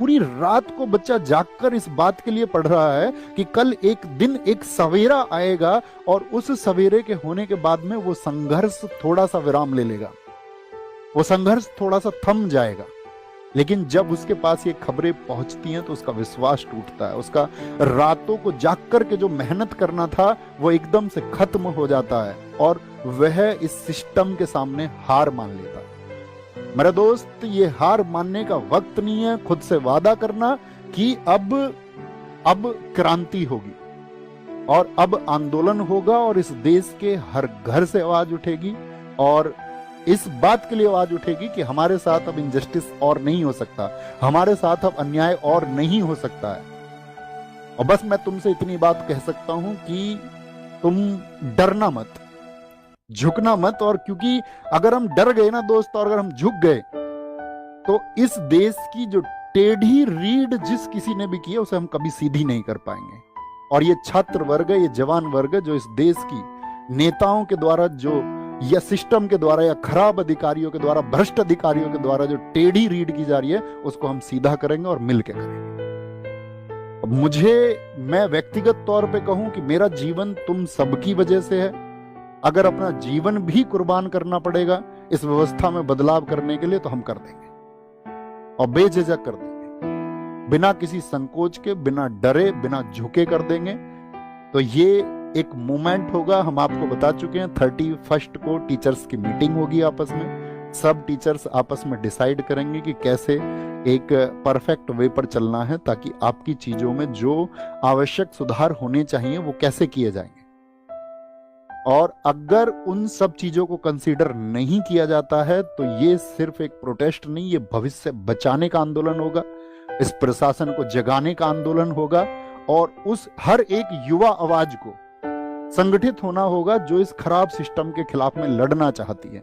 पूरी रात को बच्चा जागकर इस बात के लिए पढ़ रहा है कि कल एक दिन एक सवेरा आएगा और उस सवेरे के होने के बाद में वो संघर्ष थोड़ा सा विराम ले लेगा, वो संघर्ष थोड़ा सा थम जाएगा। लेकिन जब उसके पास ये खबरें पहुंचती हैं तो उसका विश्वास टूटता है, उसका रातों को जाग कर के जो मेहनत करना था वो एकदम से खत्म हो जाता है और वह इस सिस्टम के सामने हार मान लेता है। मेरे दोस्त, ये हार मानने का वक्त नहीं है। खुद से वादा करना कि अब क्रांति होगी और अब आंदोलन होगा और इस देश के हर घर से आवाज उठेगी और इस बात के लिए आवाज उठेगी कि हमारे साथ अब इनजस्टिस और नहीं हो सकता, हमारे साथ अब अन्याय और नहीं हो सकता है। और बस मैं तुमसे इतनी बात कह सकता हूं कि तुम डरना मत, झुकना मत। और क्योंकि अगर हम डर गए ना दोस्त, और अगर हम झुक गए तो इस देश की जो टेढ़ी रीढ़ जिस किसी ने भी की है उसे हम कभी सीधी नहीं कर पाएंगे। और ये छात्र वर्ग, ये जवान वर्ग जो इस देश की नेताओं के द्वारा जो या सिस्टम के द्वारा या खराब अधिकारियों के द्वारा, भ्रष्ट अधिकारियों के द्वारा जो टेढ़ी रीढ़ की जा रही है उसको हम सीधा करेंगे और मिलकर करेंगे। अब मैं व्यक्तिगत तौर पे कहूं कि मेरा जीवन तुम सबकी वजह से है। अगर अपना जीवन भी कुर्बान करना पड़ेगा इस व्यवस्था में बदलाव करने के लिए तो हम कर देंगे और बेझिझक कर देंगे, बिना किसी संकोच के, बिना डरे, बिना झुके कर देंगे। तो ये एक मूवमेंट होगा। हम आपको बता चुके हैं 31 को टीचर्स की मीटिंग होगी आपस में। सब टीचर्स आपस में डिसाइड करेंगे कि कैसे एक परफेक्ट वे पर चलना है ताकि आपकी चीजों में जो आवश्यक सुधार होने चाहिए वो कैसे किए जाएंगे। और अगर उन सब चीजों को कंसीडर नहीं किया जाता है तो ये सिर्फ एक प्रोटेस्ट नहीं, ये भविष्य बचाने का आंदोलन होगा, इस प्रशासन को जगाने का आंदोलन होगा और उस हर एक युवा आवाज को संगठित होना होगा जो इस खराब सिस्टम के खिलाफ में लड़ना चाहती है।